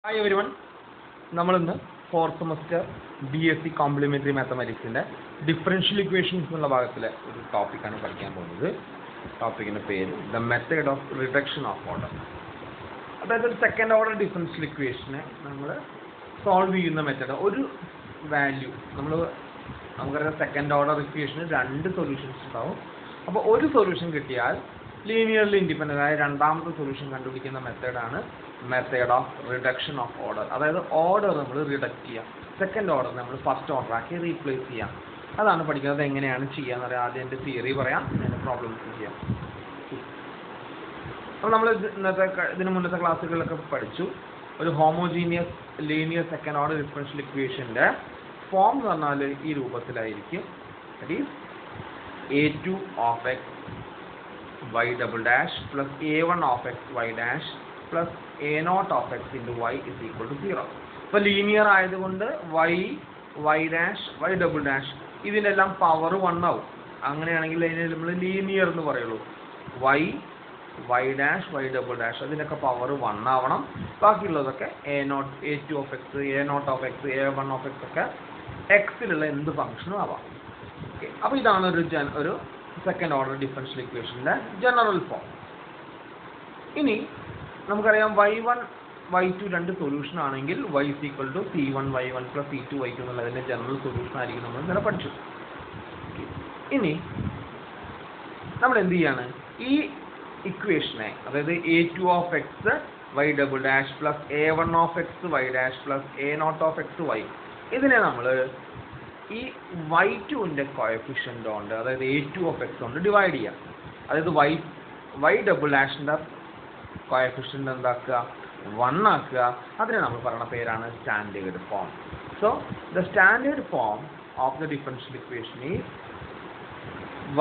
Hi everyone. നമ്മൾ ഇന്ന് fourth semester BSc complementary മാത്തമാറ്റിക്സിന്റെ ഡിഫറൻഷ്യൽ ഇക്വേഷൻസ് എന്നുള്ള ഭാഗത്തിലെ ഒരു ടോപ്പിക്കാണ് പഠിക്കാൻ പോകുന്നത്. ടോപ്പിക്കിന്റെ പേര് the method of reduction of order. അതായത് ഒരു സെക്കൻഡ് ഓർഡർ ഡിഫറൻഷ്യൽ ഇക്വേഷനെ നമ്മൾ സോൾവ് ചെയ്യുന്ന മെത്തേഡ്. ഒരു വാല്യൂ നമുക്കറിയാം സെക്കൻഡ് ഓർഡർ ഇക്വേഷന് രണ്ട് സൊല്യൂഷൻസ് ഉണ്ടാവും. അപ്പോൾ ഒരു സൊല്യൂഷൻ കിട്ടിയാൽ ലീനിയർലി ഇൻഡിപെൻഡൻ്റ് ആയ രണ്ടാമത്തെ സൊല്യൂഷൻ കണ്ടുപിടിക്കുന്ന മെത്തേഡാണ് method of reduction of order. അതായത് ഓർഡർ നമ്മൾ റിഡക്ട് ചെയ്യാം, സെക്കൻഡ് ഓർഡർ നമ്മൾ ഫസ്റ്റ് ഓർഡർ ആക്കി റീപ്ലേസ് ചെയ്യാം. അതാണ് പഠിക്കുന്നത്. എങ്ങനെയാണ് ചെയ്യാന്ന് പറയാം. ആദ്യം എൻ്റെ തിയറി പറയാം, അതിൻ്റെ പ്രോബ്ലംസ് ചെയ്യാം. അപ്പോൾ നമ്മൾ ഇതിന് മുന്നത്തെ ക്ലാസ്സുകളിലൊക്കെ പഠിച്ചു ഒരു homogeneous linear second order differential ഇക്വേഷൻ്റെ ഫോം എന്ന് പറഞ്ഞാൽ ഈ രൂപത്തിലായിരിക്കും. That is a2 of x y double dash plus a1 of x y dash plus a0 of x into y is equal to 0. ഇപ്പോൾ ലീനിയർ ആയതുകൊണ്ട് y dash y double dash ഇതിനെല്ലാം power 1 ആവും. അങ്ങനെയാണെങ്കിൽ അതിനെ നമ്മൾ ലീനിയർ എന്ന് പറയുള്ളൂ. y dash y double dash അതിനൊക്കെ പവർ 1 ആവണം. ബാക്കിയുള്ളതൊക്കെ a0 a2 of x a0 of x a1 of x ഒക്കെ എക്സിലുള്ള എന്ത് ഫംഗ്ഷനും ആവാം. അപ്പോൾ ഇതാണ് ഒരു സെക്കൻഡ് ഓർഡർ ഡിഫറൻഷ്യൽ ഇക്വേഷൻ്റെ ജനറൽ ഫോം. ഇനി നമുക്കറിയാം y1 y2 രണ്ട് സൊല്യൂഷൻ ആണെങ്കിൽ y is equal to c1 y1 plus c2 y2 എന്നുള്ളതിൻ്റെ ജനറൽ സൊല്യൂഷൻ ആയിരിക്കും നമ്മൾ ഇന്നലെ പഠിച്ചു. ഇനി നമ്മൾ എന്ത് ചെയ്യാണ്, ഈ ഇക്വേഷനെ അതായത് a2 of x y double dash plus a1 of x y dash plus a0 of x y ഇതിനെ നമ്മൾ ഈ y2ൻ്റെ കോഎഫിഷ്യൻ്റ് കൊണ്ട് അതായത് a2 of x കൊണ്ട് ഡിവൈഡ് ചെയ്യാം. അതായത് y ഡബിൾ ഡാഷിൻ്റെ കോഎഫിഷ്യൻ്റ് എന്താക്കുക 1 ആക്കുക. അതിനെ നമ്മൾ പറയുന്ന പേരാണ് standard form. So the standard form of the differential equation is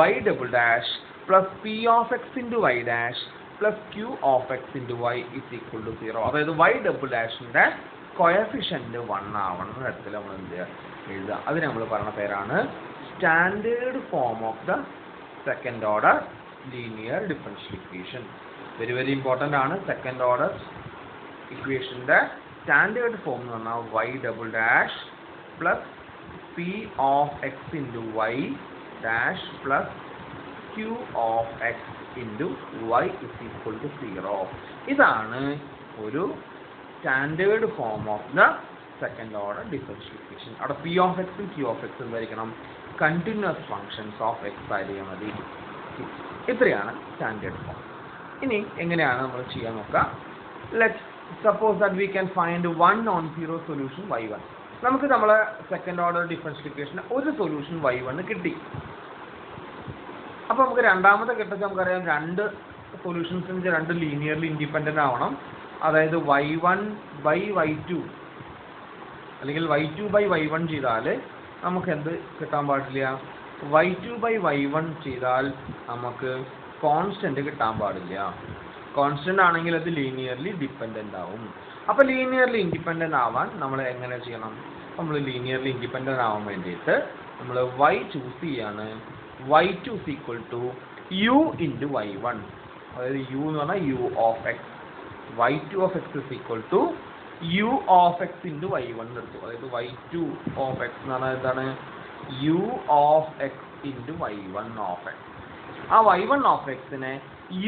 y double dash plus p of x into y dash plus q of x into y is equal to 0. അതായത് y double ഡാഷിൻ്റെ coefficient 1 ആവണം തരത്തിൽ നമ്മൾ എന്ത് ചെയ്യുക എഴുതുക. അതിന് നമ്മൾ പറയുന്ന പേരാണ് standard form of the second order linear differential equation. Very very important ആണ്. സെക്കൻഡ് ഓർഡർ ഇക്വേഷൻ്റെ സ്റ്റാൻഡേർഡ് ഫോം എന്ന് പറഞ്ഞാൽ y double dash plus p of x into y dash plus q of x into y is equal to 0. ഇതാണ് ഒരു standard form of the second order differential equation. അവിടെ p of x q of x എന്തായിരിക്കണം, continuous functions of x ആയിരിക്കും മതി. ഇത്രയാണ് standard form. ഇനി എങ്ങനെയാണ് നമ്മൾ ചെയ്യാൻ നോക്കുക. Let's suppose that we can find one non zero solution y1. നമുക്ക് നമ്മളെ സെക്കൻഡ് ഓർഡർ ഡിഫറൻഷ്യൽ ഇക്വേഷന് ഒരു സൊല്യൂഷൻ y1 കിട്ടി. അപ്പോൾ നമുക്ക് രണ്ടാമത്തെ ഘട്ടത്തിൽ നമുക്കറിയാം രണ്ട് സൊല്യൂഷൻസിന് രണ്ട് ലീനിയർലി ഇൻഡിപെൻഡൻ്റ് ആവണം. അതായത് y1 ബൈ y2 അല്ലെങ്കിൽ y2 ബൈ y1 ചെയ്താൽ നമുക്ക് എന്ത് കിട്ടാൻ പാടില്ല, y2 ബൈ y1 ചെയ്താൽ നമുക്ക് കോൺസ്റ്റന്റ് കിട്ടാൻ പാടില്ല. കോൺസ്റ്റന്റ് ആണെങ്കിൽ അത് ലീനിയർലി ഡിപ്പെൻഡൻ്റ് ആവും. അപ്പോൾ ലീനിയർലി ഇൻഡിപെൻഡൻ്റ് ആവാൻ നമ്മൾ എങ്ങനെ ചെയ്യണം, നമ്മൾ ലീനിയർലി ഇൻഡിപെൻഡൻ്റ് ആവാൻ വേണ്ടിയിട്ട് നമ്മൾ y ചൂസ് ചെയ്യാണ്. y2 is equal to u into y1. അതായത് u എന്ന് പറഞ്ഞാൽ u of x. y2 of x is equal to u of x into y1 എടുത്തു. അതായത് y2 of x എന്ന് പറഞ്ഞാൽ എന്താണ്, u of x into y1 of x. ആ y1 of xനെ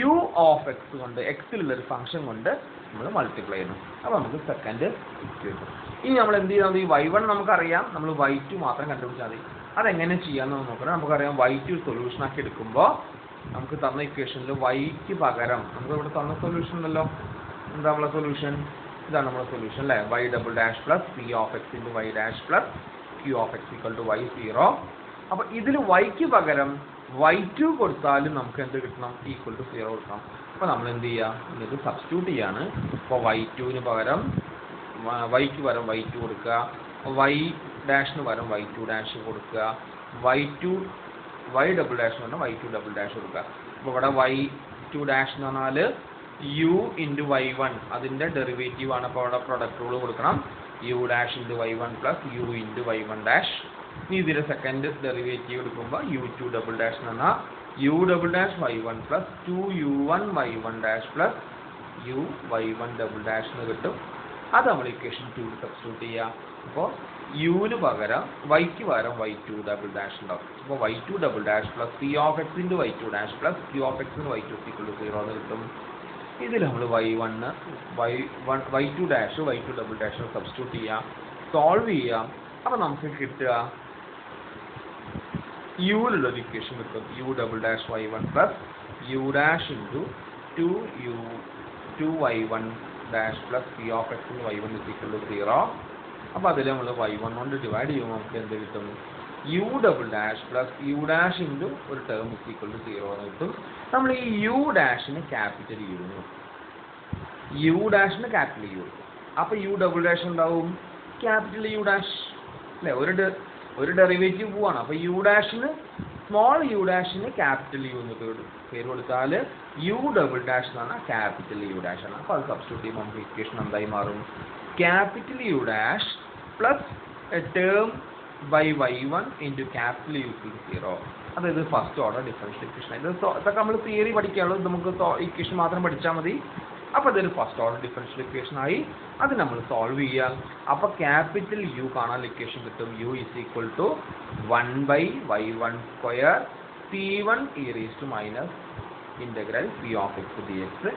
u of x കൊണ്ട് എക്സിലുള്ളൊരു ഫംഗ്ഷൻ കൊണ്ട് നമ്മൾ മൾട്ടിപ്ലൈ ചെയ്യുന്നു. അപ്പോൾ നമുക്ക് സെക്കൻഡ് ഇക്വേഷൻ. ഇനി നമ്മൾ എന്ത് ചെയ്താൽ മതി, y1 നമുക്കറിയാം, നമ്മൾ y2 മാത്രം കണ്ടുപിടിച്ചാൽ മതി. അതെങ്ങനെ ചെയ്യാമെന്ന് നോക്കണം. നമുക്കറിയാം y2 സൊല്യൂഷൻ ആക്കി എടുക്കുമ്പോൾ നമുക്ക് തന്ന ഇക്വേഷനിൽ yക്ക് പകരം നമുക്ക് ഇവിടെ തന്ന സൊല്യൂഷൻ ഉണ്ടല്ലോ. എന്താ നമ്മളെ സൊല്യൂഷൻ, ഇതാണ് നമ്മുടെ സൊല്യൂഷൻ അല്ലേ. y double dash plus p of x into y dash plus q of x equal to y 0. അപ്പോൾ ഇതിൽ yക്ക് പകരം y2 കൊടുത്താലും നമുക്ക് എന്ത് കിട്ടണം, ഈക്വൽ ടു 0 കൊടുക്കണം. അപ്പോൾ നമ്മൾ എന്ത് ചെയ്യുക, ഇത് സബ്സ്റ്റിറ്റ്യൂട്ട് ചെയ്യാണ്. അപ്പോൾ y2ന് പകരം yക്ക് പകരം y2 കൊടുക്കുക, y ഡാഷിന് പകരം y2 ഡാഷ് കൊടുക്കുക, y ഡബിൾ ഡാഷ് എന്ന് പറഞ്ഞാൽ y2 ഡബിൾ ഡാഷ് കൊടുക്കുക. അപ്പോൾ ഇവിടെ y2 ഡാഷ് എന്ന് പറഞ്ഞാൽ u ഇൻറ്റു y1 അതിൻ്റെ ഡെറിവേറ്റീവ് ആണ്. അപ്പോൾ അവിടെ പ്രൊഡക്റ്റ് റൂൾ കൊടുക്കണം, u dash into y1 plus u into y1 dash. ഇനി ഇതിൻ്റെ സെക്കൻഡ് ഡെറിവേറ്റീവ് എടുക്കുമ്പോൾ u2 ഡബിൾ ഡാഷ് എന്ന് പറഞ്ഞാൽ u double dash y1 plus 2u1 y1 dash plus u y1 double dash എന്ന് കിട്ടും. അത് നമ്മൾ ഇക്വേഷൻ 2 സബ്സ്റ്റിറ്റ്യൂട്ട് ചെയ്യുക. അപ്പോൾ യുവിന് പകരം വൈക്ക് പകരം y2 ഡബിൾ ഡാഷ് ഉണ്ടാവും. അപ്പോൾ y2 double dash plus p of x into y2 dash plus q of എക്സിന് y2 0 എന്ന് കിട്ടും. ഇതിൽ നമ്മൾ y2 dash y2 double dash substitute ചെയ്യാം, സോൾവ് ചെയ്യാം. അപ്പോൾ നമുക്ക് കിട്ടുക യുവിലുള്ളൊരു ഇക്വേഷൻ കിട്ടും. U double dash y1 plus u dash into 2y1 dash plus p of എക്സിന് y1 0. അപ്പോൾ അതിൽ നമ്മൾ y1 കൊണ്ട് ഡിവൈഡ് ചെയ്യുമ്പോൾ നമുക്ക് എന്ത് കിട്ടും? U double dash plus u dash into ഒരു ടേം 0 എന്ന് കിട്ടും. നമ്മൾ ഈ യു ഡാഷിന് ക്യാപിറ്റൽ യു എന്ന് കിട്ടും, യു ഡാഷിന് ക്യാപിറ്റൽ യു കിട്ടും. അപ്പോൾ യു ഡബിൾ ഡാഷ് ഉണ്ടാവും ക്യാപിറ്റൽ യു ഡാഷ് അല്ലേ, ഒരു ഡെറിവേറ്റീവ് പോവാണ്. അപ്പോൾ യു ഡാഷിന് സ്മോൾ യു ഡാഷിന് ക്യാപിറ്റൽ യു എന്ന് പേര് കൊടുത്താൽ യു ഡബിൾ ഡാഷ് എന്ന് പറഞ്ഞാൽ ക്യാപിറ്റൽ യു ഡാഷ് ആണ്. അപ്പോൾ അത് സബ്സ്റ്റിറ്റ്യൂട്ട് ചെയ്യുമ്പോൾ നമുക്ക് ഇക്വേഷൻ എന്തായി മാറും? Capital U dash plus a term by y1 into capital U 0. അതായത് ഫസ്റ്റ് ഓർഡർ ഡിഫറൻഷ്യൽ ഇക്വേഷൻ. ഇതൊക്കെ നമ്മൾ തിയറി പഠിക്കാനുള്ളൂ, നമുക്ക് ഇക്വേഷൻ മാത്രം പഠിച്ചാൽ മതി. അപ്പോൾ അതൊരു ഫസ്റ്റ് ഓർഡർ ഡിഫറൻഷ്യൽ ഇക്വേഷൻ ആയി. അത് നമ്മൾ സോൾവ് ചെയ്യാം. അപ്പോൾ ക്യാപിറ്റൽ യു കാണാൻ ഇക്വേഷൻ കിട്ടും. U is equal to 1/y1 square p1 e raise to minus integral p of x d x.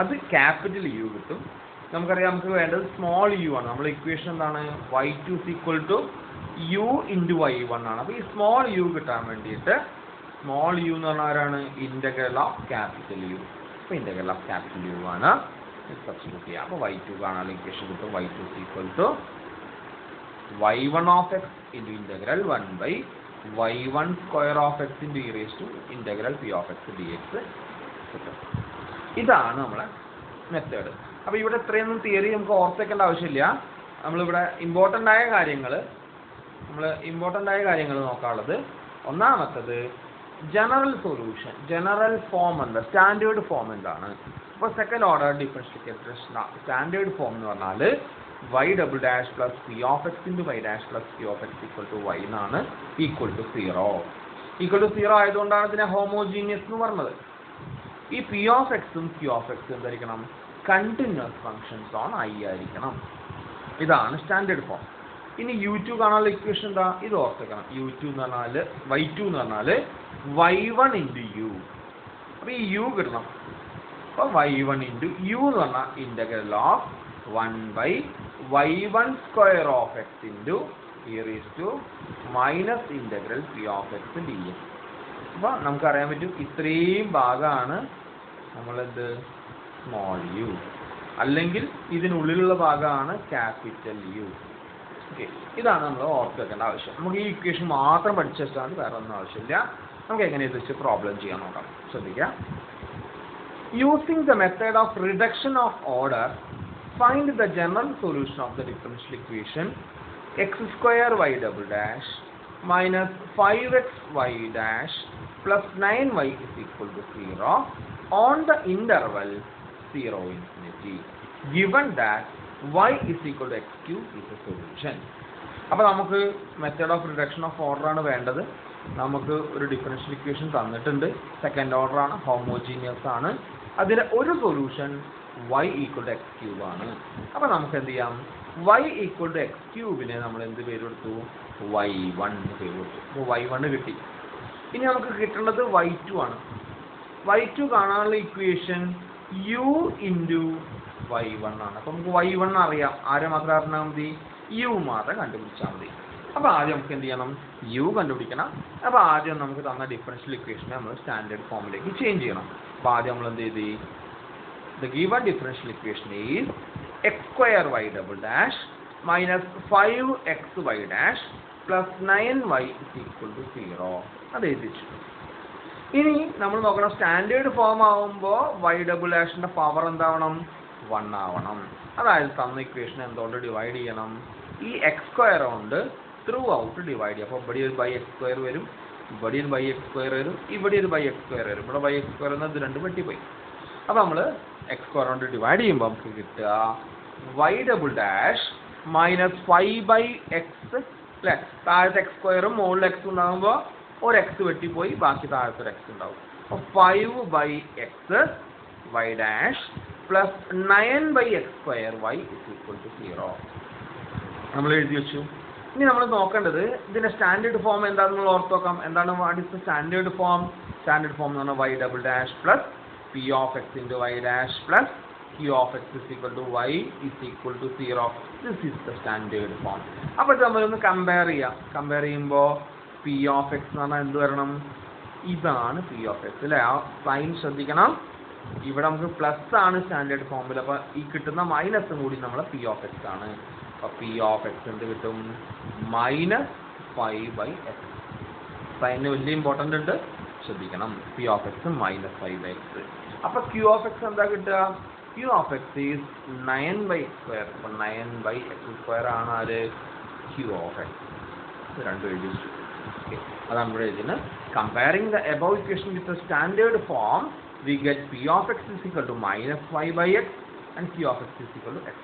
അത് ക്യാപിറ്റൽ യു കിട്ടും. നമുക്കറിയാം നമുക്ക് വേണ്ടത് സ്മോൾ യു ആണ്. നമ്മൾ ഇക്വേഷൻ എന്താണ്? y2 is equal to u into y1 ആണ്. അപ്പോൾ ഈ സ്മോൾ യു കിട്ടാൻ വേണ്ടിയിട്ട് സ്മോൾ യു എന്ന് പറഞ്ഞാൽ ആരാണ്? Integral of capital U. അപ്പോൾ ഇൻ്റഗ്രൽ ഓഫ് ക്യാപിറ്റൽ യു ആണ് സബ്സ്റ്റിറ്റ്യൂട്ട് ചെയ്യുക. അപ്പോൾ y2 കാണാൻ ഇക്വേഷൻ കിട്ടും. y2 is equal to y1 of x into integral 1/y1 square of x into e raised to integral p of x dx കിട്ടും. ഇതാണ് നമ്മളെ method. അപ്പോൾ ഇവിടെ ഇത്രയൊന്നും തിയറി നമുക്ക് ഓർത്തേക്കേണ്ട ആവശ്യമില്ല. നമ്മളിവിടെ ഇമ്പോർട്ടൻ്റ് ആയ കാര്യങ്ങൾ നോക്കാനുള്ളത് ഒന്നാമത്തത് ജനറൽ സൊല്യൂഷൻ, ജനറൽ ഫോം എന്താ, സ്റ്റാൻഡേർഡ് ഫോം എന്താണ്. അപ്പോൾ second order differential equation standard form എന്ന് പറഞ്ഞാൽ y double dash plus p of x into y dash plus p of x equal to y എന്നാണ്. ഈക്വൽ ടു 0 ആയതുകൊണ്ടാണ് ഇതിനെ homogeneous എന്ന് പറഞ്ഞത്. ഈ പി ഓഫ് എക്സും ക്യൂ ഓഫ് എക്സും എന്തായിരിക്കണം? കണ്ടിന്യൂസ് ഫങ്ഷൻസ് ഓൺ ഐ ആയിരിക്കണം. ഇതാണ് സ്റ്റാൻഡേർഡ് ഫോം. ഇനി u2 കാണാനുള്ള ഇക്വേഷൻ എന്താ? ഇത് ഓർത്തേക്കണം. u2 എന്ന് പറഞ്ഞാൽ y2 എന്ന് പറഞ്ഞാൽ y1 ഇൻറ്റു യു. അപ്പോൾ ഈ യു കിട്ടണം. അപ്പോൾ y1 ഇൻറ്റു യു എന്ന് പറഞ്ഞാൽ integral of 1/y1 square of x into e raise to minus integral p of x d x. അപ്പോൾ നമുക്കറിയാൻ പറ്റും ഇത്രയും ഭാഗമാണ് നമ്മളെന്ത് സ്മോൾ യു, അല്ലെങ്കിൽ ഇതിനുള്ളിലുള്ള ഭാഗമാണ് ക്യാപിറ്റൽ യു. ഓക്കെ, ഇതാണ് നമ്മൾ ഓർത്ത് വെക്കേണ്ട ആവശ്യം. നമുക്ക് ഈ ഇക്വേഷൻ മാത്രം പഠിച്ചു വെച്ചാൽ വേറെ ഒന്നും ആവശ്യമില്ല. നമുക്ക് എങ്ങനെ ഇത് വെച്ച് പ്രോബ്ലം ചെയ്യാൻ നോക്കാം. ശ്രദ്ധിക്കാം. Using the method of reduction of order, find the general solution of the differential equation x square y double dash minus 5xy dash plus 9y is equal to 0 on the interval 0 infinity, given that y is equal to x cube is a solution. അപ്പോൾ നമുക്ക് method of reduction of order ആണ് വേണ്ടത്. നമുക്ക് ഒരു differential equation തന്നിട്ടുണ്ട്, second order ആണ്, homogeneous ആണ്. അതിലെ ഒരു solution y equal to x cube ആണ്. അപ്പോൾ നമുക്ക് എന്ത് ചെയ്യാം? y ഈക്വൽ ടു എക്സ് ക്യൂബിനെ നമ്മൾ എന്ത് പേര് കൊടുത്തു? y1 പേര് കൊടുത്തു. അപ്പോൾ y1 കിട്ടി. ഇനി നമുക്ക് കിട്ടേണ്ടത് y2 ആണ്. y2 കാണാനുള്ള ഇക്വേഷൻ u ഇൻറ്റു y1 ആണ്. അപ്പോൾ നമുക്ക് y1 അറിയാം. ആരെ മാത്രം അറിഞ്ഞാൽ മതി? u മാത്രം കണ്ടുപിടിച്ചാൽ മതി. അപ്പോൾ ആദ്യം നമുക്ക് എന്ത് ചെയ്യണം? u കണ്ടുപിടിക്കണം. അപ്പോൾ ആദ്യം നമുക്ക് തന്ന ഡിഫറൻഷ്യൽ ഇക്വേഷനെ നമ്മൾ സ്റ്റാൻഡേർഡ് ഫോമിലേക്ക് ചേഞ്ച് ചെയ്യണം. അപ്പോൾ ആദ്യം നമ്മൾ എന്ത് ചെയ്ത് the given differential equation is x square y double dash minus 5xy dash plus 9y is equal to 0. അത് എഴുതിച്ചു. ഇനി നമ്മൾ നോക്കണം, സ്റ്റാൻഡേർഡ് ഫോം ആവുമ്പോൾ y ഡബിൾ ഡാഷിൻ്റെ പവർ എന്താവണം? 1 ആവണം. അതായത് തന്ന ഇക്വേഷൻ എന്തുകൊണ്ട് ഡിവൈഡ് ചെയ്യണം? ഈ എക്സ് സ്ക്വയർ കൊണ്ട് ത്രൂ ഔട്ട് ഡിവൈഡ് ചെയ്യും. അപ്പോൾ ഇവിടെ ഒരു ബൈ എക്സ് സ്ക്വയർ വരും, ഇവിടെ ഒരു ബൈ എക്സ് സ്ക്വയർ വരും, ഇവിടെ ഒരു ബൈ എക്സ് സ്ക്വയർ വരും. ഇവിടെ ബൈ എക്സ് സ്ക്വയർ എന്നത് രണ്ട് വെട്ടിപ്പോയി. അപ്പോൾ നമ്മൾ എക്സ് സ്ക്വയർ കൊണ്ട് ഡിവൈഡ് ചെയ്യുമ്പോൾ നമുക്ക് കിട്ടുക y double dash minus 5/x അല്ലേ. താഴത്തെ എക്സ് സ്ക്വയറും മുകളിൽ എക്സ് ഉണ്ടാകുമ്പോൾ ഒരു എക്സ് വെട്ടിപ്പോയി, ബാക്കി താഴത്തെ ഒരു എക്സ് ഉണ്ടാവും. അപ്പോൾ 5/x y dash plus 9/x²y is equal to 0. നമ്മൾ എഴുതി വെച്ചു. ഇനി നമ്മൾ നോക്കേണ്ടത് ഇതിന്റെ സ്റ്റാൻഡേർഡ് ഫോം എന്താണെന്ന് നമ്മൾ ഓർത്ത് നോക്കാം. എന്താണ് what is the standard form? Standard form എന്ന് പറഞ്ഞാൽ y double dash plus p of x into y dash plus q of x is equal to y is equal to 0. This is the standard form. അപ്പോൾ ഇത് നമ്മളൊന്ന് compare ചെയ്യാം. Compare ചെയ്യുമ്പോൾ p of x എന്ന് പറഞ്ഞാൽ എന്ത് വരണം? ഇതാണ് p of x അല്ലേ? ആ സൈൻ ശ്രദ്ധിക്കണം. ഇവിടെ നമുക്ക് പ്ലസ് ആണ് സ്റ്റാൻഡേർഡ് ഫോമിൽ. അപ്പോൾ ഈ കിട്ടുന്ന മൈനസും കൂടി നമ്മളെ p of x ആണ്. അപ്പോൾ p of x എന്ത് കിട്ടും? -5/x. സൈനിന് വലിയ ഇമ്പോർട്ടൻ്റ് ഉണ്ട്, ശ്രദ്ധിക്കണം. p of x -5/x. അപ്പോൾ q of x എന്താ കിട്ടുക? q of x is 9/x². അപ്പോൾ 9/x² ആണ് ആര്? q of x. ഇത് രണ്ടും എഴുതി വെച്ചു. അതാണ് നമ്മുടെ എഴുതുന്നത്. Comparing the above equation with the standard form we get p of x is equal to -5/x and q of x is equal to x².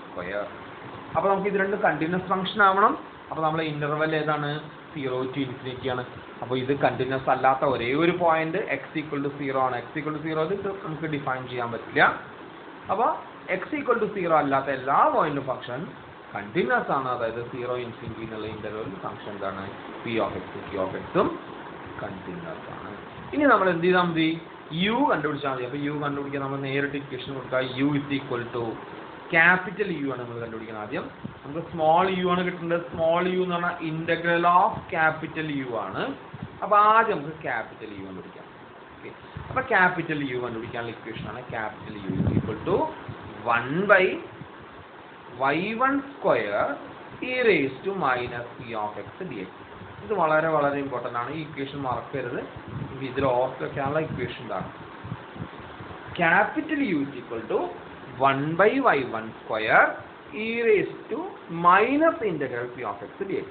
അപ്പോൾ നമുക്ക് ഇത് രണ്ടും കണ്ടിന്യൂസ് ഫംഗ്ഷൻ ആവണം. അപ്പോൾ നമ്മളെ ഇന്റർവെൽ ഏതാണ്? 0 to ∞ ആണ്. അപ്പോൾ ഇത് കണ്ടിന്യൂസ് അല്ലാത്ത ഒരേ ഒരു പോയിന്റ് x = 0 ആണ്. x = 0 ഇത് നമുക്ക് ഡിഫൈൻ ചെയ്യാൻ പറ്റില്ല. അപ്പോൾ x = 0 അല്ലാത്ത എല്ലാ പോയിന്റും ഫംഗ്ഷൻ കണ്ടിന്യൂസ് ആണ്. അതായത് 0 ∞ എന്നുള്ള ഇന്റർവെൽ ഫംഗ്ഷൻ എന്താണ്? p of x q of x ഉം കണ്ടിന്യൂസ് ആണ്. ഇനി നമ്മൾ എന്ത് ചെയ്താൽ മതി? u കണ്ടുപിടിച്ചാൽ മതി. അപ്പോൾ u കണ്ടുപിടിക്കാൻ നമ്മൾ നേരിട്ട് ഇക്വേഷൻ കൊടുക്കുക. u = ക്യാപിറ്റൽ u ആണ് നമ്മൾ കണ്ടുപിടിക്കുന്നത്. ആദ്യം നമുക്ക് സ്മോൾ u ആണ് കിട്ടേണ്ടത്. സ്മോൾ u എന്ന് പറഞ്ഞാൽ ഇന്റഗ്രൽ ഓഫ് ക്യാപിറ്റൽ u ആണ്. അപ്പോൾ ആദ്യം നമുക്ക് ക്യാപിറ്റൽ u കണ്ടുപിടിക്കാം. ഓക്കെ, അപ്പോൾ ക്യാപിറ്റൽ u കണ്ടുപിടിക്കാനുള്ള ഇക്വേഷൻ ആണ് capital u = 1/y1² e⁻ p of x dx. ഇത് വളരെ വളരെ ഇമ്പോർട്ടൻ്റ് ആണ്. ഈ ഇക്വേഷൻ മറക്കരുത്. ഇതിൽ ഓർത്ത് വെക്കാനുള്ള ഇക്വേഷൻ ഇതാണ്. Capital u = 1/y1² e⁻ p of x dx.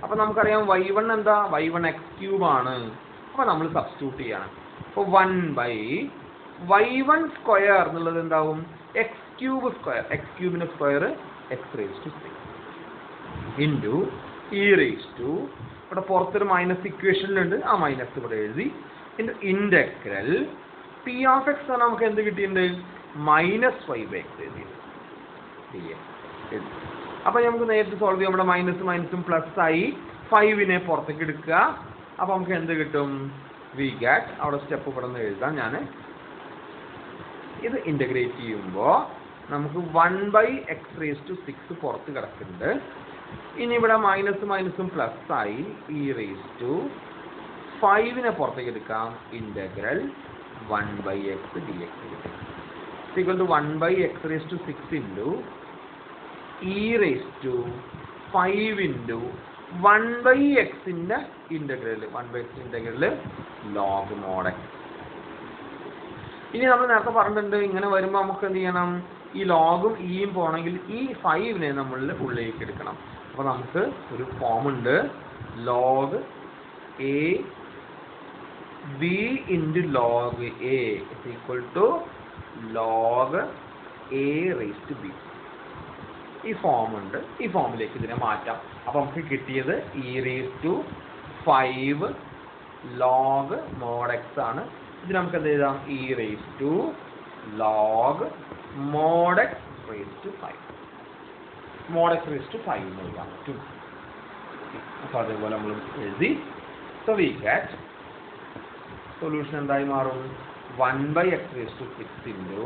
അപ്പോൾ നമുക്കറിയാം y1 എന്താ? y1 x³ ആണ്. അപ്പോൾ നമ്മൾ സബ്സ്റ്റിറ്റ്യൂട്ട് ചെയ്യണം. അപ്പോൾ 1/y1² എന്നുള്ളത് എന്താവും? x³ x³ square x⁻6 into ഇവിടെ പുറത്തൊരു മൈനസ് ഇക്വേഷനിലുണ്ട്, ആ മൈനസ് ഇവിടെ എഴുതി, ഇൻറ്റഗ്രൽ p of x നമുക്ക് എന്ത് കിട്ടിയിട്ടുണ്ട്? -5/x എഴുതി. അപ്പോൾ നമുക്ക് നേരിട്ട് സോൾവ് ചെയ്യാം. നമ്മുടെ മൈനസും പ്ലസ് ആയി 5നെ പുറത്തേക്ക് എടുക്കുക. അപ്പോൾ നമുക്ക് എന്ത് കിട്ടും? വി ഗെറ്റ്, അവിടെ സ്റ്റെപ്പ് ഇവിടെ നിന്ന് എഴുതാം ഞാൻ. ഇത് ഇൻ്റഗ്രേറ്റ് ചെയ്യുമ്പോൾ നമുക്ക് 1/x⁻6 പുറത്ത് കിടക്കുന്നുണ്ട്. ഇനി ഇവിടെ മൈനസും പ്ലസ് ആയി e⁻5നെ പുറത്തേക്ക് എടുക്കാം. Integral 1/x dx = 1/x⁻6 into e⁻5 into 1/x-ന്റെ integral 1/x integral log mod x. ഇനി നമ്മൾ നേരത്തെ പറഞ്ഞിട്ടുണ്ട് ഇങ്ങനെ വരുമ്പോൾ നമുക്ക് എന്ത് ചെയ്യണം? ഈ ലോഗും ഇയും പോകണമെങ്കിൽ ഈ 5നെ നമ്മൾ ഉള്ളിലേക്ക് എടുക്കണം. അപ്പോൾ നമുക്ക് ഒരു ഫോം ഉണ്ട്. log a b into log a is equal to log a raised to b. ഈ ഫോം ഉണ്ട്. ഈ ഫോമിലേക്ക് ഇതിനെ മാറ്റാം. അപ്പോൾ നമുക്ക് കിട്ടിയത് e⁻5 log mod x ആണ്. ഇത് നമുക്ക് എന്ത് എഴുതാം? e⁻log mod x raised to 5 mod x raised to 5 എന്ന് എഴുതാൻ പറ്റും. അപ്പോൾ അതേപോലെ നമ്മൾ എഴുതി. സോ വി ഗെറ്റ് സൊല്യൂഷൻ എന്തായി മാറും? 1/x⁻6 into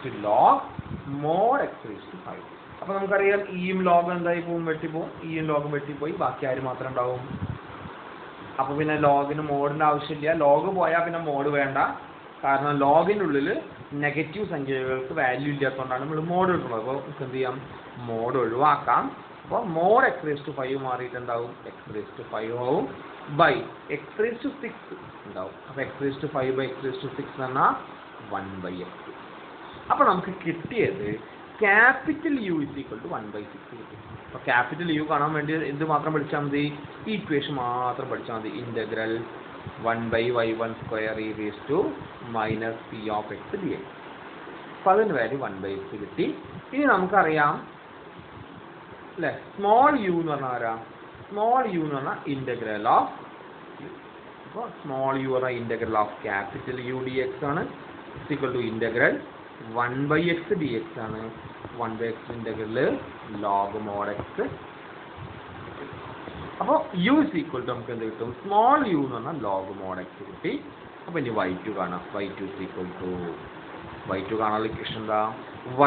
e⁻log mod x raised to 5. അപ്പോൾ നമുക്കറിയാം ഇയും ലോഗും എന്തായി പോവും? വെട്ടിപ്പോവും. ഇയും ലോഗും വെട്ടിപ്പോയി, ബാക്കി ആര് മാത്രം ഉണ്ടാവും? അപ്പോൾ പിന്നെ ലോഗിന് മോഡിൻ്റെ ആവശ്യമില്ല. ലോഗ് പോയാൽ പിന്നെ മോഡ് വേണ്ട. കാരണം ലോഗിൻ്റെ ഉള്ളിൽ നെഗറ്റീവ് സംഖ്യകൾക്ക് വാല്യൂ ഇല്ലാത്തതുകൊണ്ടാണ് നമ്മൾ മോഡ് എടുക്കുന്നത്. അപ്പോൾ നമുക്ക് എന്ത് ചെയ്യാം? മോഡ് ഒഴിവാക്കാം. അപ്പോൾ mod x⁻5 മാറിയിട്ടുണ്ടാവും x⁻5 ആവും ബൈ x⁻6 ഉണ്ടാവും. അപ്പോൾ x⁻5/x⁻6 എന്ന് പറഞ്ഞാൽ 1/x. അപ്പോൾ നമുക്ക് കിട്ടിയത് ക്യാപിറ്റൽ u = 1/6 കിട്ടി. അപ്പോൾ ക്യാപിറ്റൽ u കാണാൻ വേണ്ടി എന്ത് മാത്രം പഠിച്ചാൽ മതി? ഈ ഇക്വേഷൻ മാത്രം പഠിച്ചാൽ മതി. Integral 1/y1² e⁻p of x dx. അപ്പോൾ അതിൻ്റെ വാല്യൂ 1/x കിട്ടി. ഇനി നമുക്കറിയാം അല്ലേ, സ്മോൾ u എന്ന് പറഞ്ഞാൽ ആരാ? സ്മോൾ യു എന്ന് പറഞ്ഞാൽ ഇൻ്റഗ്രൽ ഓഫ് യു. അപ്പോൾ സ്മോൾ യു പറഞ്ഞാൽ integral of capital U d x ആണ്. Is equal to integral 1/x dx ആണ്. 1/x integral log mod x. അപ്പോൾ യു ഇസ് ഈക്വൽ ടു നമുക്ക് എന്ത് കിട്ടും? സ്മോൾ യു എന്ന് പറഞ്ഞാൽ ലോഗ് മോഡ് എക്സ് കിട്ടി. അപ്പോൾ ഇനി y2 കാണാം. y2 is equal to y2 കാണാനുള്ള ഇക്വേഷൻ എന്താ?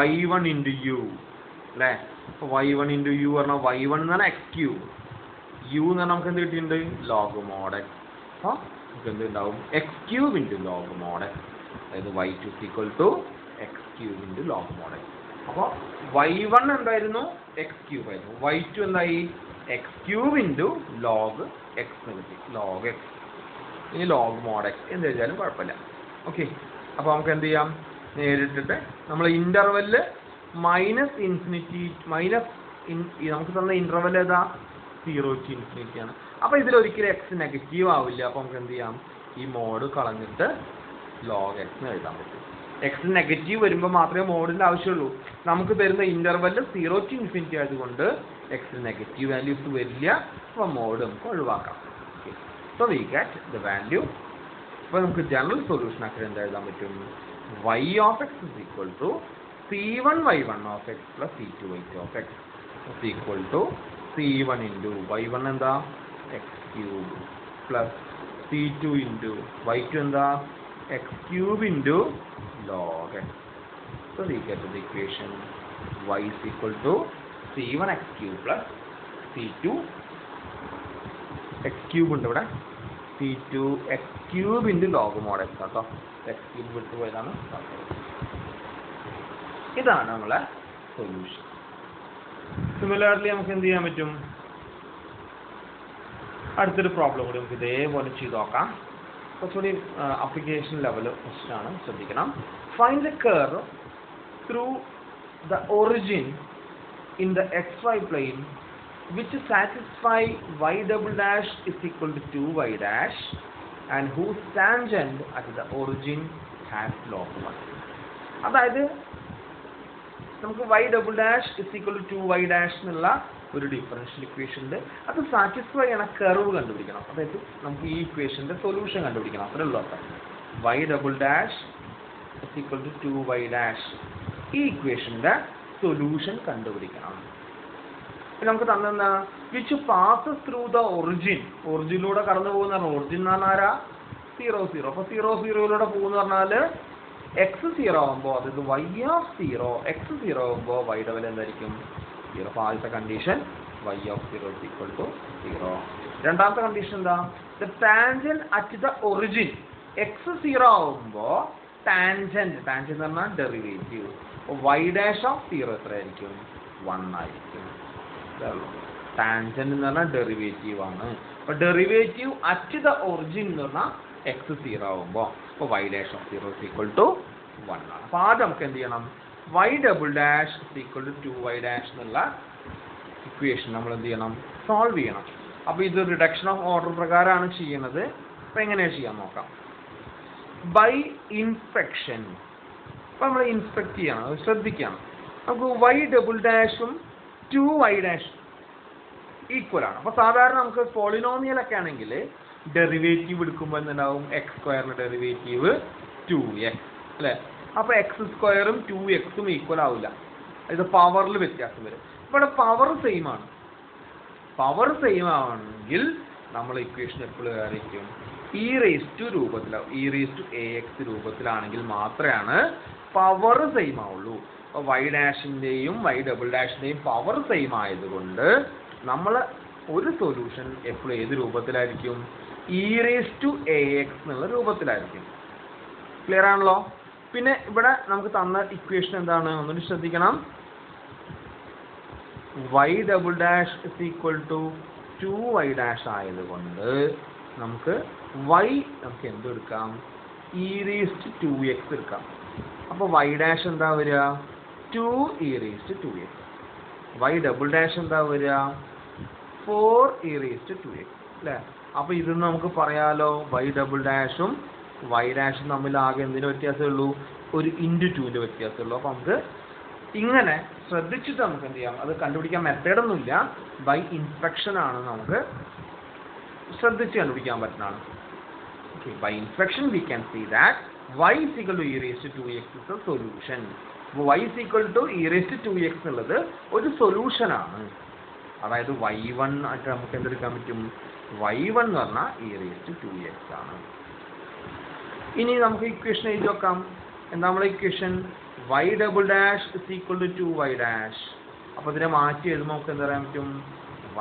y1 ഇൻറ്റു യു അല്ലേ? അപ്പോൾ y1 ഇൻറ്റു യു പറഞ്ഞാൽ y1 എന്ന് പറഞ്ഞാൽ എക്സ് ക്യൂബ്, യു എന്ന് പറഞ്ഞാൽ നമുക്ക് എന്ത് കിട്ടിയിട്ടുണ്ട്? Log mod x. അപ്പോൾ നമുക്ക് എന്ത് ഉണ്ടാവും? X cube into log mod x. അതായത് y2 is equal to x cube into log mod x. അപ്പോൾ y1 എന്തായിരുന്നു? എക്സ് ക്യൂബ് ആയിരുന്നു. y2 എന്തായി? X cube into log x എന്ന് കിട്ടി. Log x. ഇനി ലോഗ് മോഡ് എക്സ് എന്ത് എഴുതിയാലും കുഴപ്പമില്ല. ഓക്കെ. അപ്പോൾ നമുക്ക് എന്ത് ചെയ്യാം? നേരിട്ടിട്ട് നമ്മൾ ഇൻ്റർവെല്ല് മൈനസ് ഇൻഫിനിറ്റി നമുക്ക് തന്ന ഇൻ്റർവെൽ ഏതാ? 0 to ഇൻഫിനിറ്റി ആണ്. അപ്പോൾ ഇതിലൊരിക്കലും എക്സ് നെഗറ്റീവ് ആവില്ല. അപ്പോൾ നമുക്ക് എന്ത് ചെയ്യാം? ഈ മോഡ് കളഞ്ഞിട്ട് ലോഗ് എക്സ് എന്ന് എഴുതാൻ പറ്റും. എക്സ് നെഗറ്റീവ് വരുമ്പോൾ മാത്രമേ മോഡിൻ്റെ ആവശ്യമുള്ളൂ. നമുക്ക് തരുന്ന ഇൻ്റർവെല്ല് 0 to ഇൻഫിനിറ്റി ആയതുകൊണ്ട് എക്സ് നെഗറ്റീവ് വാല്യൂസ് വരില്ല. അപ്പോൾ മോഡ് നമുക്ക് ഒഴിവാക്കാം. Okay. So we get the value. അപ്പോൾ നമുക്ക് ജനറൽ സൊല്യൂഷൻ ആക്കി എന്താ എഴുതാൻ പറ്റും? y of x is equal to c1 y1 of x plus c2 y2 of x is equal to c1 into y1 എന്താ? x cube plus c2 into y2 എന്താ? x cube into log x. So we get the equation y is equal to c1 x cube plus c2 x cube ഉണ്ട് ഇവിടെ, c2 x cube into log mod x ആട്ടോ. x cube വിട്ടു പോയതാണ്. ഇതാണ് നമ്മളെ solution. Similarly നമുക്ക് എന്ത് ചെയ്യാൻ പറ്റും? അടുത്തൊരു പ്രോബ്ലം കൂടി നമുക്ക് ഇതേപോലെ ചെയ്ത് നോക്കാം. കുറച്ചുകൂടി അപ്ലിക്കേഷൻ ലെവൽ ക്വസ്റ്റ്യൻ ആണ്, ശ്രദ്ധിക്കണം. Find the curve through the origin in the xy plane which satisfy y double dash is equal to 2y dash and whose tangent at the origin has log 1. അതായത് നമുക്ക് y double dash is equal to 2y dash എന്നുള്ള ഒരു differential equation ഉണ്ട്. അത് satisfy ചെയ്യണ curve കണ്ടുപിടിക്കണം. അതായത് നമുക്ക് ഈ ഇക്വേഷൻ്റെ സൊല്യൂഷൻ കണ്ടുപിടിക്കണം. അത്രേ ഉള്ളൂ. അപ്പം y double dash is equal to 2y dash ഈ ഇക്വേഷൻ്റെ സൊല്യൂഷൻ കണ്ടുപിടിക്കണം. പിന്നെ നമുക്ക് തന്നെന്താ? Which passes through the origin. ഒറിജിനിലൂടെ കടന്നു പോകുന്ന പറഞ്ഞാൽ ഒറിജിൻ എന്ന് പറഞ്ഞാൽ 0 0. അപ്പോൾ 0 0 പോകുന്ന പറഞ്ഞാൽ എക്സ് 0 ആകുമ്പോൾ അതായത് y of 0 x 0 ആകുമ്പോൾ y ഡബിൾ എന്തായിരിക്കും? 0. അപ്പോൾ ആദ്യത്തെ condition y of 0 is equal to 0. രണ്ടാമത്തെ കണ്ടീഷൻ എന്താ? The tangent at the origin x 0 ആകുമ്പോൾ ടാൻജന്റ് എന്ന് പറഞ്ഞാൽ ഡെറിവേറ്റീവ്. അപ്പോൾ y ഡാഷ് ഓഫ് 0 എത്രയായിരിക്കും? 1 ആയിരിക്കും. ടാൻജന്റ് എന്ന് പറഞ്ഞാൽ ഡെറിവേറ്റീവ് ആണ്. അപ്പോൾ ഡെറിവേറ്റീവ് അറ്റ് ദ ഒറിജിൻ എന്ന് പറഞ്ഞാൽ x 0 ആകുമ്പോൾ അപ്പോൾ y dash of 0 is equal to 1 ആണ്. അപ്പോൾ ആദ്യം നമുക്ക് എന്ത് ചെയ്യണം? y double dash is equal to 2y dash എന്നുള്ള ഇക്വേഷൻ നമ്മൾ എന്ത് ചെയ്യണം? സോൾവ് ചെയ്യണം. അപ്പോൾ ഇത് റിഡക്ഷൻ ഓഫ് ഓർഡർ പ്രകാരമാണ് ചെയ്യുന്നത്. അപ്പോൾ എങ്ങനെയാണ് ചെയ്യാൻ നോക്കാം. By inspection. അപ്പോൾ നമ്മൾ ഇൻസ്പെക്ട് ചെയ്യണം, അത് ശ്രദ്ധിക്കണം. നമുക്ക് y ഡബിൾ ഡാഷും 2y ഡാഷും ഈക്വൽ ആണ്. അപ്പോൾ സാധാരണ നമുക്ക് പോളിനോമിയലൊക്കെ ആണെങ്കിൽ ഡെറിവേറ്റീവ് എടുക്കുമ്പോൾ എന്തുണ്ടാവും? എക്സ് സ്ക്വയറിൻ്റെ ഡെറിവേറ്റീവ് 2x അല്ലേ? അപ്പോൾ എക്സ് സ്ക്വയറും 2x ഈക്വൽ ആവില്ല. ഇത് പവറിൽ വ്യത്യാസം വരും. ഇവിടെ പവർ സെയിം ആണ്. പവർ സെയിം ആണെങ്കിൽ നമ്മൾ ഇക്വേഷൻ എപ്പോഴും ആയിരിക്കും e raised to രൂപത്തിലാവും. e raised to ax രൂപത്തിലാണെങ്കിൽ മാത്രമാണ് പവർ സെയിം ആവുള്ളൂ. അപ്പോൾ y ഡാഷിൻ്റെയും y ഡബിൾ ഡാഷിൻ്റെയും പവർ സെയിം ആയതുകൊണ്ട് നമ്മൾ ഒരു സൊല്യൂഷൻ എപ്പോഴും ഏത് രൂപത്തിലായിരിക്കും? e raised to ax എന്നുള്ള രൂപത്തിലായിരിക്കും. ക്ലിയർ ആണല്ലോ? പിന്നെ ഇവിടെ നമുക്ക് തന്ന ഇക്വേഷൻ എന്താണ്? ഒന്നുകൂടി ശ്രദ്ധിക്കണം. y double dash is equal to 2y dash ആയതുകൊണ്ട് നമുക്ക് y നമുക്ക് എന്തെടുക്കാം? e raised to 2x എടുക്കാം. അപ്പോൾ y ഡാഷ് എന്താ വരിക? 2e raised to 2x. y double dash എന്താ വരിക? 4e raised to 2x അല്ലേ? അപ്പോൾ ഇത് നമുക്ക് പറയാലോ y ഡബിൾ ഡാഷും y ഡാഷും തമ്മിൽ ആകെ എന്തിൻ്റെ വ്യത്യാസമേ ഉള്ളൂ? ഒരു × 2ൻ്റെ വ്യത്യാസമേ ഉള്ളൂ. അപ്പോൾ നമുക്ക് ഇങ്ങനെ ശ്രദ്ധിച്ചിട്ട് നമുക്ക് എന്ത് ചെയ്യാം, അത് കണ്ടുപിടിക്കാൻ മെത്തേഡൊന്നുമില്ല, ബൈ ഇൻസ്പെക്ഷൻ ആണ് നമുക്ക് ശ്രദ്ധിച്ച് കണ്ടുപിടിക്കാൻ പറ്റുന്നതാണ്. Okay, by inspection we can see that y is equal to e raised to 2x is a solution. y is equal to e raised to 2x എന്നുള്ളത് ഒരു സൊല്യൂഷൻ ആണ്. അതായത് y1 ആയിട്ട് നമുക്ക് എന്തെടുക്കാൻ പറ്റും, y1 എന്ന് പറഞ്ഞാൽ e raised to 2x ആണ്. ഇനി നമുക്ക് ഇക്വേഷൻ എഴുതി നോക്കാം. എന്താ നമ്മളെ equation, y double dash is equal to 2y dash. അപ്പോൾ ഇതിനെ മാറ്റി എഴുതുമ്പോൾ നമുക്ക് എന്താ പറയാൻ പറ്റും,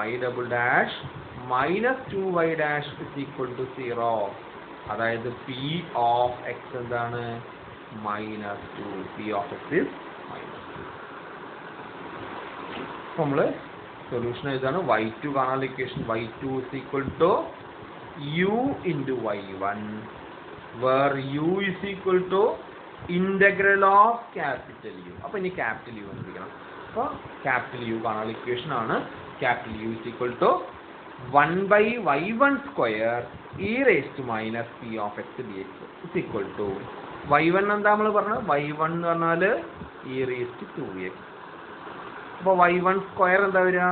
y double dash minus 2y dash is equal to 0. അതായത് p of x എന്താണ്, -2. p of x is -2. അപ്പോൾ നമ്മൾ സൊല്യൂഷൻ എഴുതാണ്. y2 കാണാനുള്ള equation y2 is equal to u into y1 where u is equal to integral of capital U. അപ്പോൾ ഇനി capital U കണ്ടുപിടിക്കണം. അപ്പോൾ capital U കാണാനുള്ള ഇക്വേഷൻ ആണ് capital U is equal to 1/y1 square e raised to minus p of x dx is equal to y1 എന്താ നമ്മൾ പറഞ്ഞത്, y1 എന്ന് പറഞ്ഞാൽ e raised to 2x. അപ്പോൾ y1 സ്ക്വയർ എന്താ വരിക,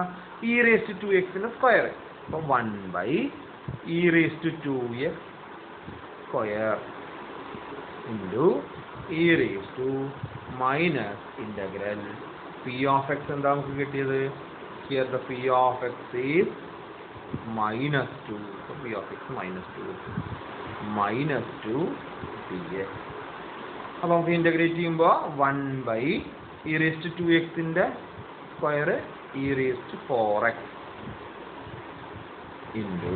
e raised to 2x ന്റെ സ്ക്വയർ. അപ്പോൾ 1/e raised to 2x square into e raised to minus integral p of x എന്താ നമുക്ക് കിട്ടിയത്, here the p of x is -2. so p of x -2 dx. അപ്പോൾ നമുക്ക് integrate ചെയ്യുമ്പോൾ 1/e raised to 2x ന്റെ square e raised to 4x into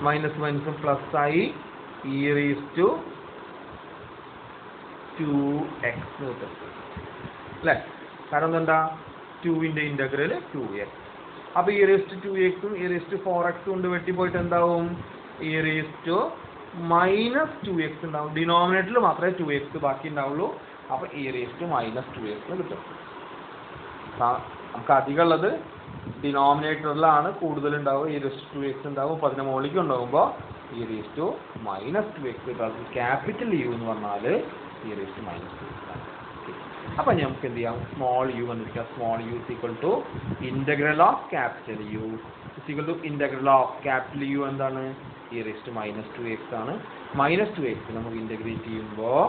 minus മൈനസും plus ആയി e raised to 2x കിട്ടും അല്ലേ. കാരണം എന്താ, 2ന്റെ ഇന്റഗ്രൽ 2x. അപ്പോൾ e raised to 2x ഉം e raised to 4x കൊണ്ട് വെട്ടിപ്പോയിട്ട് എന്താവും, e raised to -2x ഉണ്ടാവും. ഡിനോമിനേറ്ററിൽ മാത്രമേ 2x ബാക്കി ഉണ്ടാവുള്ളൂ. അപ്പോൾ e raised to -2x കിട്ടും. നമുക്ക് അധികം ഉള്ളത് ഡിനോമിനേറ്ററിലാണ് കൂടുതൽ ഉണ്ടാവുക, e raised to 2x ഉണ്ടാവും. അപ്പോൾ അതിനെ മുകളിലേക്ക് ഉണ്ടാകുമ്പോൾ e raised to -2x കിട്ടും. ക്യാപിറ്റൽ U എന്ന് പറഞ്ഞാൽ e raised to -2x ആണ്. അപ്പോൾ നമുക്ക് എന്ത് ചെയ്യാം, സ്മോൾ u കണ്ടുപിടിക്കാം. Small u is equal to integral of capital U is equal to integral of capital U എന്താണ്, e raised to -2x ആണ്. -2x നമുക്ക് ഇന്റഗ്രേറ്റ് ചെയ്യുമ്പോൾ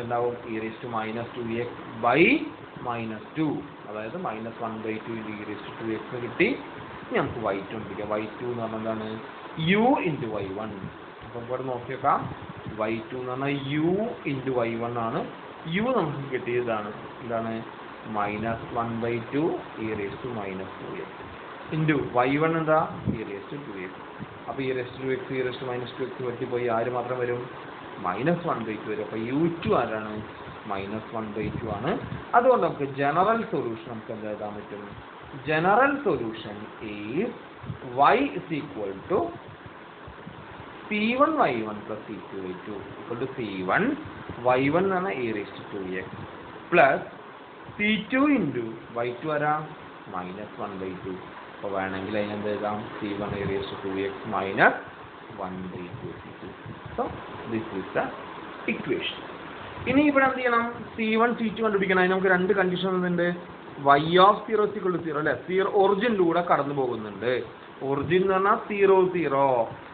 എന്താവും, e raised to -2x by -2, അതായത് -1/2 e raised to 2x കിട്ടി. ഇനി നമുക്ക് y2 കണ്ടുപിടിക്കാം. y2 എന്ന് പറഞ്ഞാൽ എന്താണ്, u into y1. അപ്പോൾ ഇവിടെ നോക്കി നോക്കാം, y2 എന്ന് പറഞ്ഞാൽ u into y1 ആണ്. u നമുക്ക് കിട്ടിയതാണ് എന്താണ്, -1/2 e raised to -2x into y1 എന്താ, e raised to 2x. അപ്പോൾ e raised to 2x e raised to -2x വെട്ടിപ്പോയി ആര് മാത്രം വരും, -1/2 വരും. അപ്പോൾ u2 ആരാണ്, -1/2 ആണ്. അതുകൊണ്ട് നമുക്ക് ജനറൽ സൊല്യൂഷൻ നമുക്ക് എന്താ എഴുതാൻ പറ്റും, general solution is y is equal to c1y1 plus c2y2 equal to c1y1 എന്നാണ് e raised to 2x plus c2 into y2 ആരാ, -1/2. അപ്പോൾ വേണമെങ്കിൽ അതിനെന്ത് എഴുതാം, c1 e raised to 2x -1/2 c2. so this is the equation. ഇനി ഇവിടെ എന്ത് ചെയ്യണം, c1 c2 കണ്ടുപിടിക്കണം. അതിന് നമുക്ക് രണ്ട് കണ്ടീഷൻ ഉണ്ട്. y of 0 is equal to 0 അല്ലേ, ഒറിജിനിലൂടെ കടന്നു പോകുന്നുണ്ട്. ഒറിജിൻ എന്ന് പറഞ്ഞാൽ 0 0,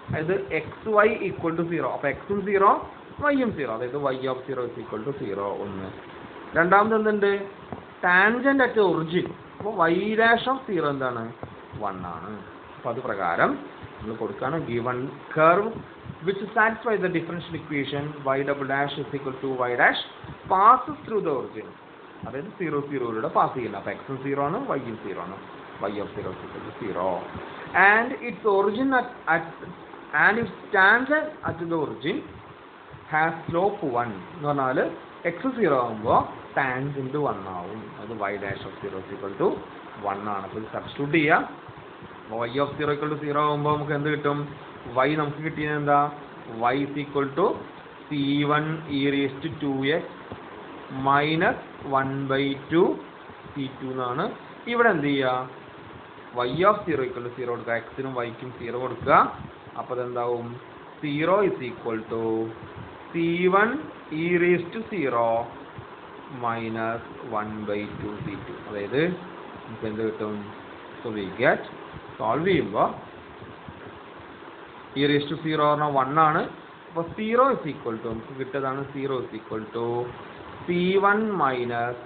അതായത് xy equal to 0. അപ്പോൾ x ഉം 0 y ഉം 0, അതായത് y of 0 is equal to 0 ഒന്ന്. രണ്ടാമത് എന്തുണ്ട്, ടാൻജന്റ് അറ്റ് ഒറിജിൻ. അപ്പോൾ y dash of 0 എന്താണ്, 1 ആണ്. അപ്പോൾ അത് പ്രകാരം നമ്മൾ കൊടുക്കുകയാണ് given curve which satisfies the differential equation y double dash is equal to y dash passes through the origin. അതായത് 0 0 പാസ് ചെയ്യുന്നത്. അപ്പോൾ x ഉം 0 ആണ്, y ഉം 0 ആണ്. y of 0 is equal to 0 and its origin and its tangent at the origin has slope 1 എന്ന് പറഞ്ഞാൽ x 0 ആകുമ്പോൾ ടാൻജന്റ് 1 ആവും. അത് y dash of 0 is equal to 1 ആണ്. അപ്പോൾ സബ്സ്റ്റിറ്റ്യൂട്ട് ചെയ്യാം. y of 0 equal to 0 ആകുമ്പോൾ നമുക്ക് എന്ത് കിട്ടും, y നമുക്ക് കിട്ടിയത് എന്താ, y is equal to c1 e raised to 2x -1/2 c2 എന്നാണ്. ഇവിടെ എന്ത് ചെയ്യുക, y of 0 equal to 0 കൊടുക്കുക, x നും y ക്കും 0 കൊടുക്കുക. അപ്പോൾ അതെന്താവും, 0 is equal to c1 e raise to 0 minus 1/2 c2. അതായത് നമുക്ക് എന്ത് കിട്ടും? സോ വി ഗെറ്റ് സോൾവ് ചെയ്യുമ്പോൾ ഇ റേസ് ടു 0 പറഞ്ഞാൽ 1 ആണ്. അപ്പോൾ 0 ഇസ് ഈക്വൽ ടു നമുക്ക് കിട്ടിയതാണ് 0 is equal to c1 minus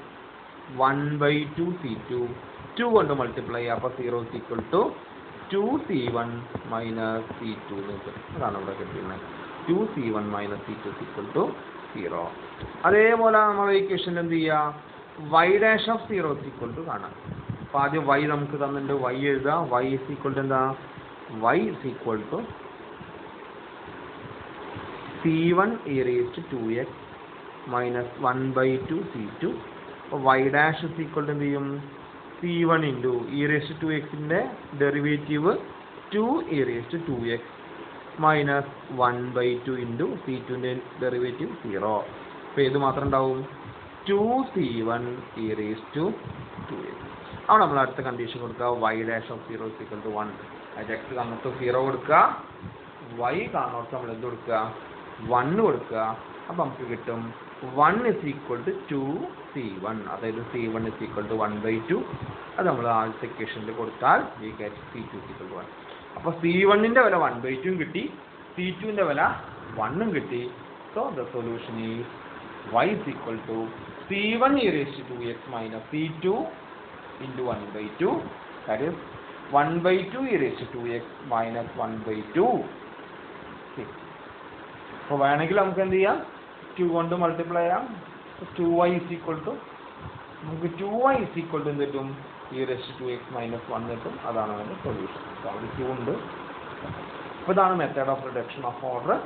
1/2 c2. 2 കൊണ്ട് മൾട്ടിപ്ലൈ ചെയ്യുക. അപ്പോൾ 0 is equal to 2c1 minus c2 എന്ന് കിട്ടും. അതാണ് ഇവിടെ കിട്ടുന്നത്. 2c1 minus c2 is equal to 0. അതേപോലെ നമ്മൾ ഇക്വേഷനിൽ എന്ത് ചെയ്യുക? y dash of 0 is equal to കാണാം. അപ്പോൾ ആദ്യം y നമുക്ക് തന്നിട്ടുണ്ട്, y എഴുതുക. y ഇസ് ഈക്വൽ ടു എന്താ? y is equal to c1 e raised to 2x minus 1/2 c2. അപ്പോൾ y dash is equal to എന്ത് ചെയ്യും? c1 into e raised to 2xൻ്റെ derivative 2 e raised to 2x minus 1/2 into c2ൻ്റെ derivative 0. അപ്പോൾ ഏത് മാത്രം ഉണ്ടാവും? 2c1 e raised to 2x. അവിടെ നമ്മൾ അടുത്ത കണ്ടീഷൻ കൊടുക്കുക. y dash of 0 is equal to 1. അതിൻ്റെ x കാണുന്നത് 0 കൊടുക്കുക, y കാണുന്നത് നമ്മൾ എന്ത് കൊടുക്കുക? 1 കൊടുക്കുക. അപ്പോൾ നമുക്ക് കിട്ടും 1 ഇസ് ഈക്വൽ ടു 2c1. അതായത് c1 ഇസ് ഈക്വൽ ടു 1/2. അത് നമ്മൾ ആദ്യത്തെ ഇക്വേഷനിൽ കൊടുത്താൽ we get c2 is equal to 1. അപ്പോൾ c1ൻ്റെ വില 1/2 കിട്ടി, c2ൻ്റെ വില 1 കിട്ടി. So the solution is y is equal to c1 e raised to 2x minus c2 into 1/2. That is 1/2 e raised to 2x minus 1/2. അപ്പോൾ വേണമെങ്കിൽ നമുക്ക് എന്ത് ചെയ്യാം? 2 കൊണ്ട് മൾട്ടിപ്ലൈ ചെയ്യാം. 2y ഇസ് ഈക്വൽ ടു നമുക്ക് 2y ഇസ് ഈക്വൽ ടു എന്ത് കിട്ടും? e raised to 2x minus 1 കിട്ടും. അതാണ് അതിൻ്റെ സൊല്യൂഷൻ. അപ്പോൾ അവിടെ 2 ഉണ്ട്. അപ്പോൾ ഇതാണ് method of reduction of order